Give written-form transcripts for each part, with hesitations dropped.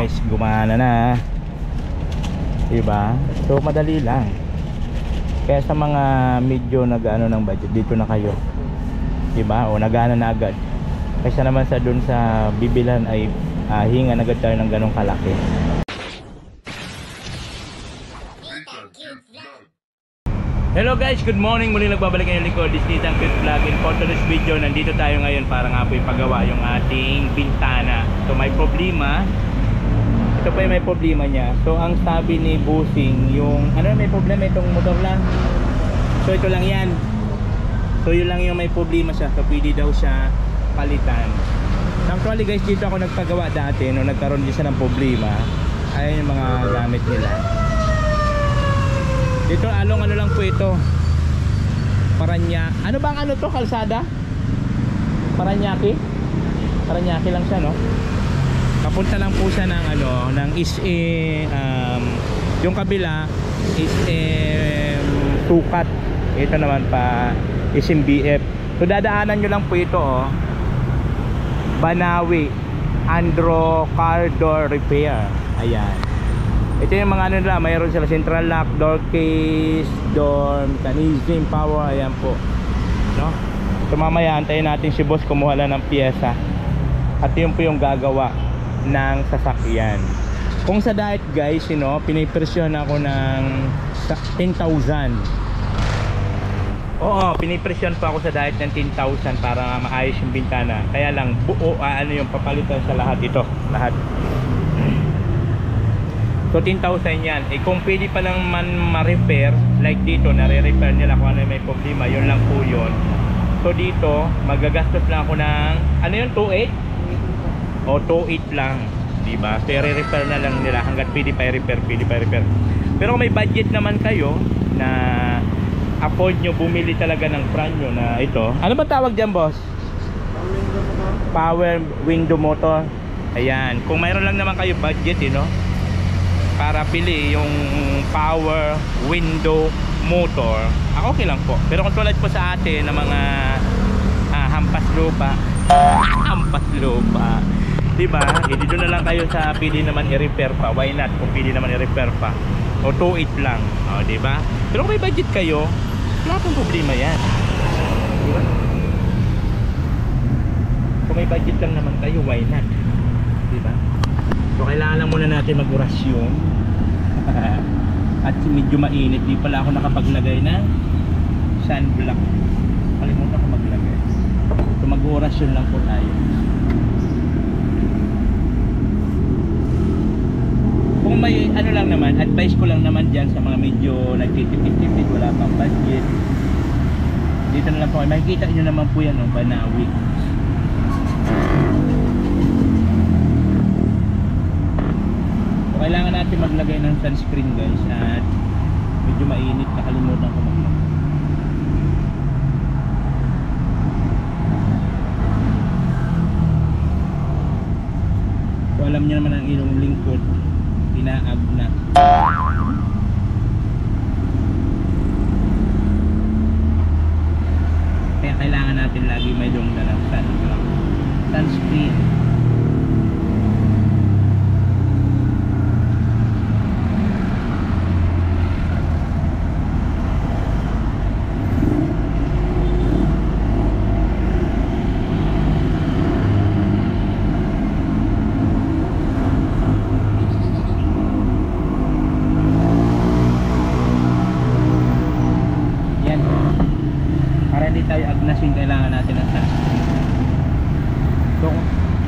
guys, gumana na. Diba? So madali lang. Kaya sa mga medyo nag-ano ng budget, dito na kayo. Diba? O nagana na agad. Kaysa naman sa dun sa bibilhan ay hingan agad tayo ng ganong kalaki. Hello guys, good morning. Muli nagbabalik ang lingkod, this is ang Quick Vlog. In for today's video, nandito tayo ngayon para nga po ipagawa yung ating bintana. So may problema. Ito pa yung may problema niya. So ang sabi ni Busing, yung ano may problema itong motor lang. So ito lang yan. So yun lang yung may problema siya. So pwede daw siya palitan. Actually guys, dito ako nagpagawa dati nung nagkaroon din siya ng problema. Ayan yung mga gamit nila. Dito ano lang po ito. Paranya. Ano bang ano to, kalsada? Paranaque? Paranaque lang siya, no? Kapunta lang po siya ng ano, ng yung kabila is Tukat. Ito naman pa SMBF. So dadaanan nyo lang po ito, oh. Banawi Andro Car Door Repair. Ayan. Ito yung mga ano nila, mayroon sila central lock, door case, door mechanism, power, ayan po. No? So mamaya antayin natin si boss kumuha lang ng piyesa. At yun po yung gagawa ng sasakyan. Kung sa diet guys, you know, pinipresyon ako ng 10,000. Oo, pinipresyon pa ako sa diet ng 10,000 para maayos yung bintana. Kaya lang buo, ano yung papalitan sa lahat ito, lahat. So 10,000 yan. Eh kung pwede pa lang man ma-repair, like dito, nare-repair nila kung ano may problema, yun lang po yun. So dito, magagastos lang ako ng, ano yun, 2.8? O 2.8 lang, diba? So re-repair na lang nila hanggat pwede pa i-repair, pwede pa i-repair. Pero kung may budget naman kayo na afford nyo bumili talaga ng brand nyo na ito. Ano ba tawag dyan, boss? Power window motor. Ayan, kung mayroon lang naman kayo budget, you know, para pili yung power window motor, okay lang po. Pero kung tulad po sa atin ng mga hampas lupa, diba? Hindi doon na lang kayo sa pili naman i-repair pa. Why not? Kung pili naman i-repair pa, o 2.8 lang, o, diba? Pero kung may budget kayo, wala pong problema yan, diba? Kung may budget lang naman kayo, why not? Diba? So kailangan lang muna natin mag-orasyon. At medyo mainit. Di pala ako nakapaglagay ng sunblock. Kalimutan ko maglagay. So mag-orasyon lang po tayo. Kung may ano lang naman, advice ko lang naman dyan sa mga medyo nagtitipid-tipid, wala pang budget, dito na lang po. Makikita nyo naman po yan, no? Banawi. Kailangan natin maglagay ng sunscreen guys, at medyo mainit, nakalimutan ko maglagay. So alam niyo naman ang ilong lingkod, inaag na. Kaya kailangan natin lagi may dungda ng sunscreen. Tayo agnasin, kailangan natin ng sunscreen. So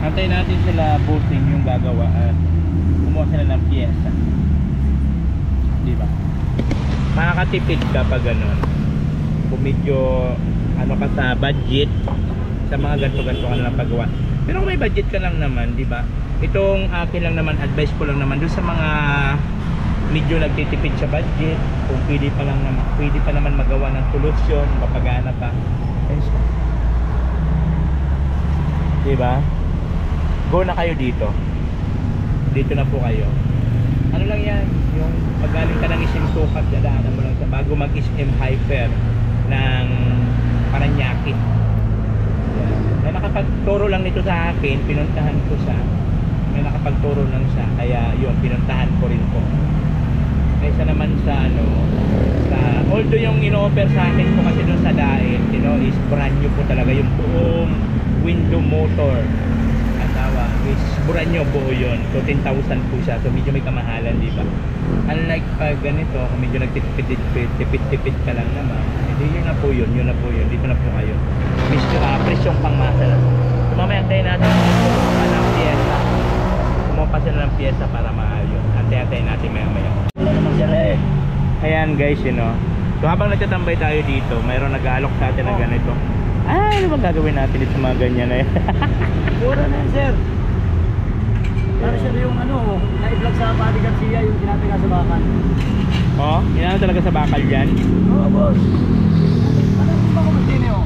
antayin natin sila Busing yung gagawa at kumuha sila ng piyesa, diba? Makakatipid ka pag ganun kung medyo ano ka sa budget, sa mga ganto-ganto ka na lang paggawa. Pero kung may budget ka lang naman, diba? Itong akin lang naman, advice ko lang naman doon sa mga medyo nagtitipid sa budget, kung pwede pa naman magawa ng solusyon, mapagana pa, diba? Go na kayo dito na po kayo. Ano lang yan, yung pagaling ka ng SM Tukat, dadaanan mo lang sa bago mag SM Hyper ng Paranaque. Na nakapagturo lang nito sa akin, pinuntahan ko sa may nakapagturo lang siya, kaya yun, pinuntahan ko rin po. Kaysa naman sa ano, sa, although yung ino-offer sa akin po kasi doon sa DAE, you know, is brand new po talaga yung buong window motor. Ang tawag is brand new buo yun. So 10,000 po siya, so medyo may kamahalan, di ba? Unlike pag ganito, kung medyo nagtipid-tipid ka lang naman, hindi, yun na po yun, dito na po kayo. Presyong pangmasa lang. So mamaya antayin natin ng piyesa. Kumuha sila ng piyesa para maayos. Antayin natin maya-maya. Ayan guys, you know. So habang nagtatambay tayo dito, mayroon nag-aalok sa atin ng ganito. Ay, ano bang gagawin natin dito sa mga ganyan na yan? Mura na yan, sir. Para siya yung ano, na-vlog sa Pati Garcia, yung tinataga sa bakal. Oh, yan talaga sa bakal dyan. Oo, boss. Ano yung mga kumatini, oh?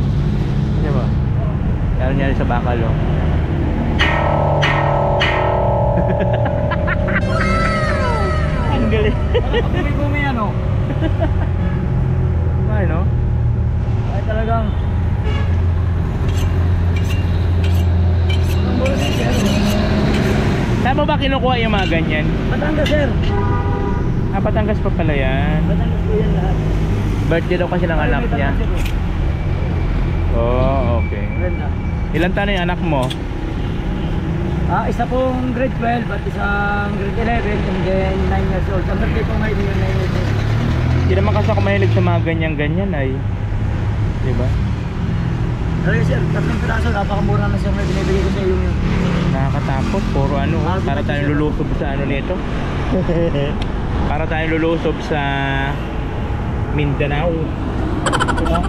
Di ba? Meron niya rin sa bakal, oh. Ang galing. Parang kapumi-pumi yan, oh. Ay, no? Ay, talagang... Ang mura na yan, sir. Saan mo ba kinukuha yung mga ganyan? Batangas, sir. Ah, Batangas pa pala yan. Batangas po yan lahat. Birthday daw kasi ng anak niya. Oh, okay. Ganda. Ilan taon na yung anak mo? Isa pong grade 12 at isang grade 11 and then 9 years old. Ang birthday po ngayon yung 9 years old. Hindi naman kasi ako mahilig sa mga ganyan-ganyan ay. Diba? Talaga, sir, 3 piraso, napakamura na sir na binibigay ko sa iyo yun. Nakakatakot, puro ano, para tayong lulusob sa ano nito. Para tayong lulusob sa Mindanao. Diba?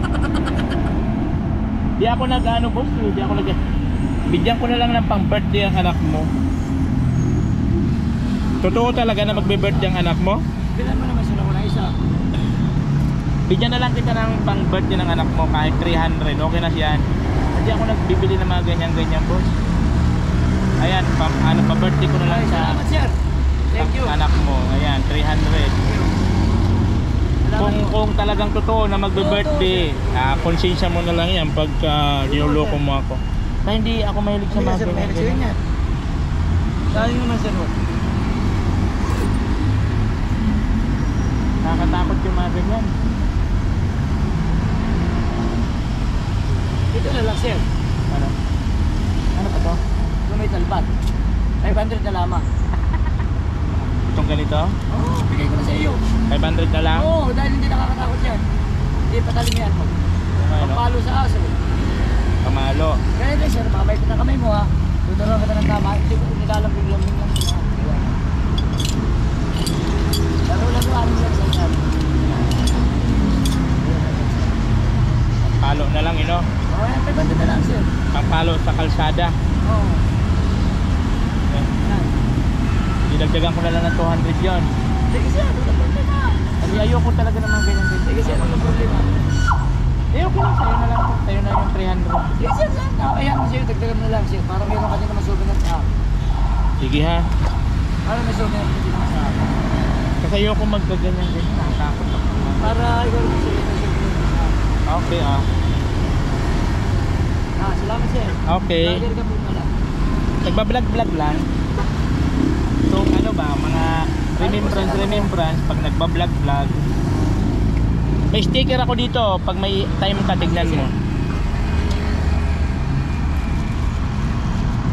Di ako nag-ano boss, di ako nag... Bigyan ko na lang ng pang birthday ang anak mo. Totoo talaga na magbe-birthday ang anak mo? Bilan mo naman sila ko na isa. Bigyan na lang kita ng pang birthday ng anak mo kahit 300, okay na siyan. Hindi ako nagbibili ng mga ganyan-ganyan boss. Ayan, pa-birthday ko na lang sa Salamat, sir. Thank you. anak mo. Ayan, 300. Kung talagang totoo na magbe-birthday, konsensya mo na lang yan pagka niloloko mo ako. Kaya hindi ako mahilig sa mga ganyan. Sayang naman, sir. Nakakatakot yung mga ganyan. Ito na lang, sir. Ano? Ano pa to? Kung may talbat. 500 na lamang. Itong ganito? Oo, bigay ko na sa iyo. 500 na lang? Oo, dahil hindi nakakatakot yan. Hindi patalim yan mo. Ano? Pampalo sa aso. Kamalo. Kaya din, sir, makabay ko na kamay mo, ha. Tuturuan kita ng tama. Hindi ko nilalambing-lambing lang. Laro-laro aling sir sa inyo. Palo na lang, ino? Oo, yan, 500 na lang, sir. Pangpalo sa kalsada. Oo. Eh, Yan. Dinagdagan ko na lang ng 200 yon. Sige, sir, walang problema. Kasi ayoko talaga ng mga ganyan. Sige, sir, walang problema. Eh, okay lang. Sa'yo na lang. Sa'yo na yung 300. Sige, sir, sir. Ayan mo sa'yo, dagdagan mo na lang, sir. Para meron ka din naman souvenir sa akin. Sige ha. Para may souvenir ka din naman sa akin. Kasi ayoko magkaganyan-ganyan. Nakatakot ako. Para ikaw rin sa'yo may souvenir sa akin. Okay Salamat, sir. Okay. Vlogger ka po pala. Nagbablog-vlog lang. So ano ba, mga remembrance pag nagbablog-vlog. May sticker ako dito pag may time ka, tignan mo.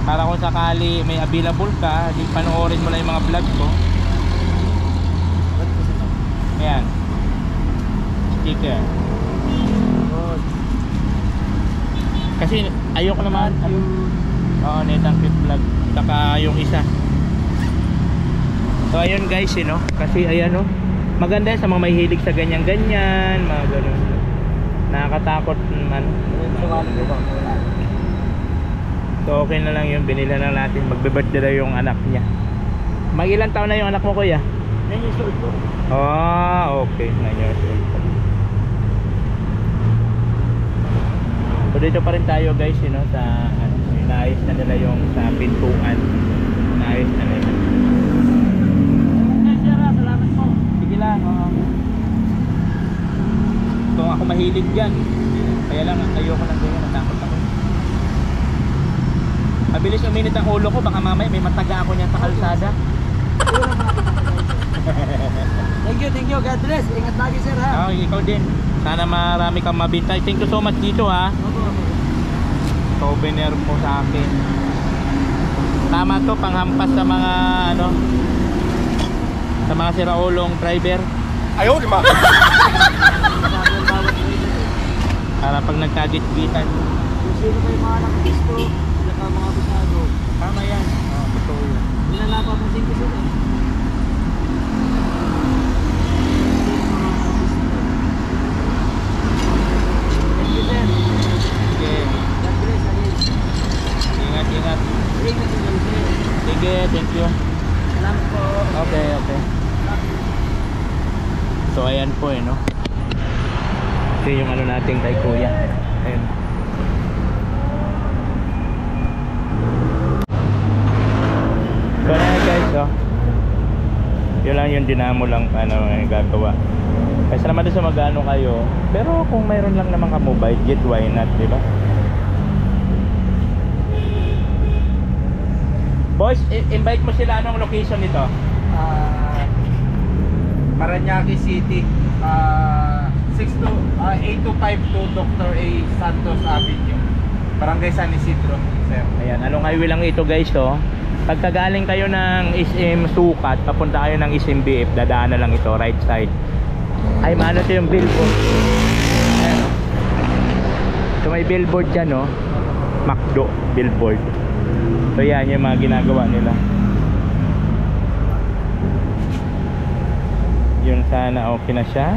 Para kung sakali may available ka, di panoorin mo lang yung mga vlog ko. Ayan. Sticker. Kasi ayoko naman. Oo, Netang Cute Vlog. Saka yung isa. So ayun guys, kasi ayan maganda yan sa mga mahihilig sa ganyan-ganyan, mga ganun. Nakakatakot man. So okay na lang yun, binila na natin. Magbe-birthday na yung anak niya. Mag-ilan taon na yung anak mo, kuya? 9 years old po. Okay, 9 years old. So dito pa rin tayo guys, sa inaayos na nila yung sa pintuan. Inaayos na nila. Salamat po. Sige lang, So ako mahilig yan. Kaya lang ayoko ng ganyan, natakot ako. Mabilis uminit ang ulo ko, baka mamaya may mataga ako niyan sa kalsada. Thank you. God bless. Ingat lagi, sir, ha? Ikaw din. Sana marami kang mabintay. Thank you so much dito, ha. Opo. Souvenir mo sa akin. Tama to, panghampas sa mga ano, sa mga siraulong driver. Ayaw, di ba? Para pag nagkagit-gitan. Kung sino kayo mga nakagisto, saka mga busado. Tama yan. Totoo yun. Hindi na napapansin ko sila. Thank you, sir. Sige. God bless, again. Ingat. Ingat din kayo, sir. Sige, thank you. Salamat po. Okay. So ayan po no. Ito yung ano natin kay kuya. Ayan. So ayan guys yun lang yung dinamo lang gagawa. Kasi naman sa magano kayo. Pero kung mayroon lang naman ka mobile jet, why not, di ba? Boys, invite mo sila. Anong location nito? Parañaque City, 8252 Dr. A. Santos Avenue, Barangay San Isidro, sir. Ayan, anong highway lang ito guys Pagkagaling kayo ng SM Sukat, papunta kayo ng SM BF, dadaan na lang ito, right side. Ay, maano ito yung billboard. Ayan. So may billboard dyan McDo billboard. So yan yung mga ginagawa nila. Yun sana okay na siya.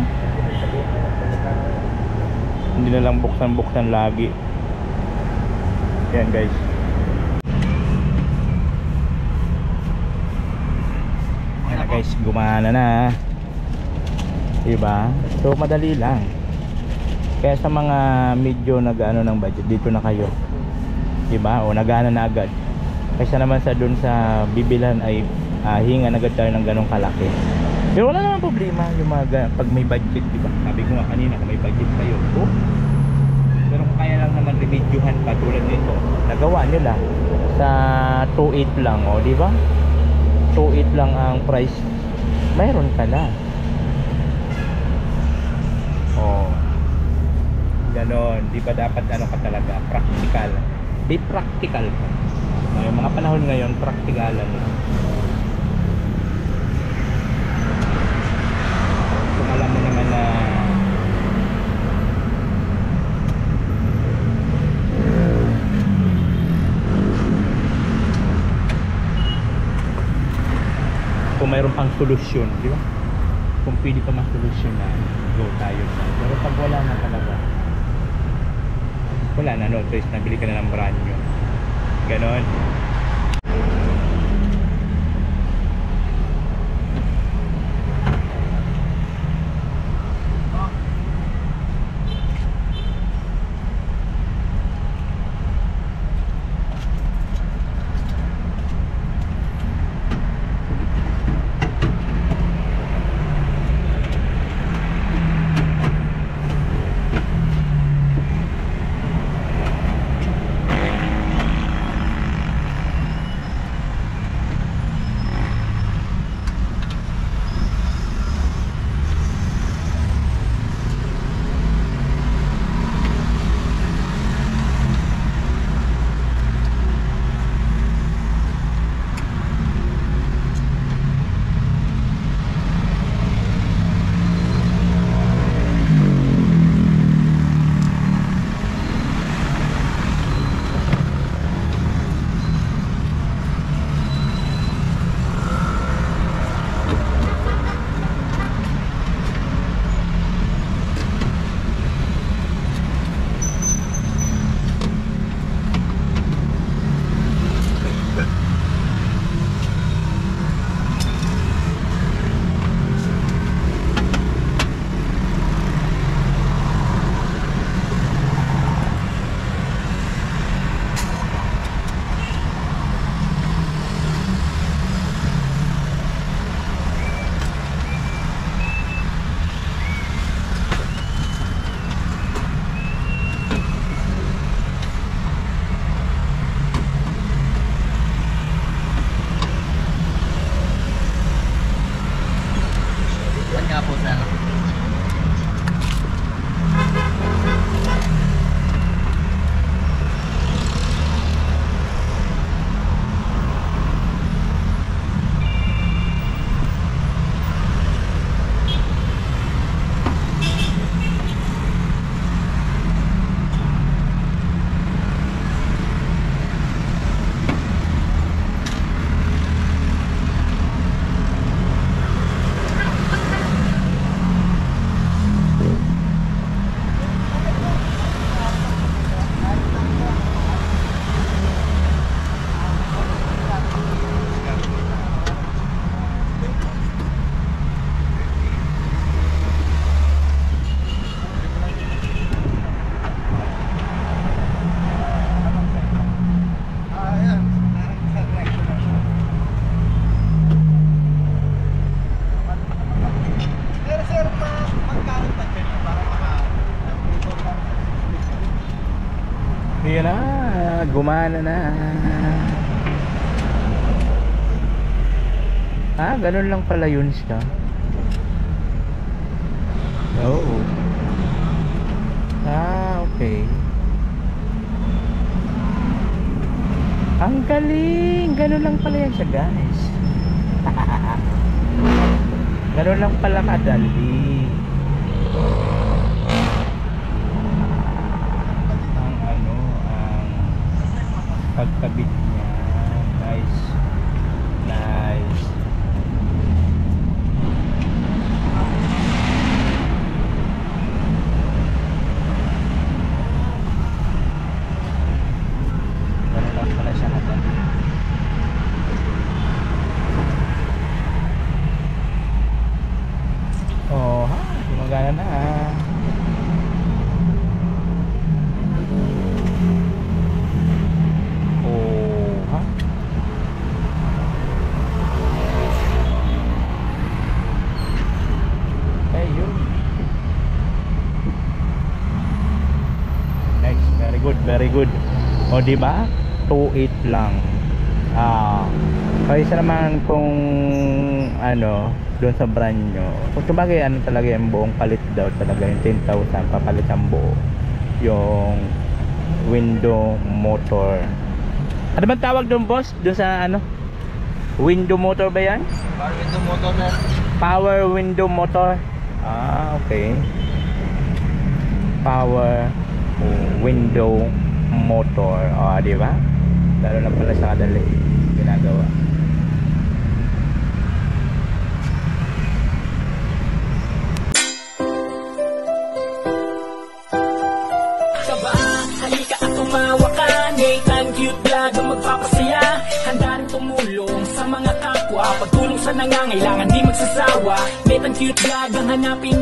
Hindi na lang buksan lagi. Yan guys. Yan na guys, gumana na. Diba? So madali lang. Kaya sa mga medyo nag-ano ng budget, dito na kayo. Diba? O nagana na agad. Kaysa naman sa dun sa bibilhan ay hingan agad tayo ng ganong kalaki. Pero wala naman problema yung mga pag may budget, diba? Sabi ko nga kanina, kung may budget kayo, pero kung kaya lang naman remedyohan pa tulad nito, nagawa nyo lang sa 2.8 lang, diba? 2.8 lang ang price, mayroon ka na. Ganon, di ba dapat ano ka talaga, practical. Be practical ka. Yung mga panahon ngayon, praktikalan na. Kung alam mo naman na kung mayroon pang solusyon, di ba? Kung pwede pa masolusyon na, go tayo na. Pero pag wala na talaga, wala na, no choice, nabili ka na ng brand new. Ganon. gumana na. Ganun lang pala yun siya. Oh. Okay. Ang galing. Ganun lang pala yan siya, guys. Ganun lang pala kadali. Ang pagkabit niya, guys. Nice. Ganun lang pala siya kadali. Oh, gumagana na. Very good. O di ba? 2.8 lang. Kaysa naman kung doon sa brand nyo. Kung sabagay talaga yung buong palit daw talaga yung 10,000 papalit ang buo. Yung window motor. Ano bang tawag doon, boss? Doon sa window motor ba yan? Power window motor na. Power window motor. Okay. Power window motor. Di ba? Lalo na pala sa kadali ginagawa. Kaba, halika at tumawa ka. Nathan Cute Vlog ang magpapasaya. Handa rin tumulong sa mga kapwa. Pagtulong sa nangangailangan, di magsasawa. Nathan Cute Vlog ang hanapin.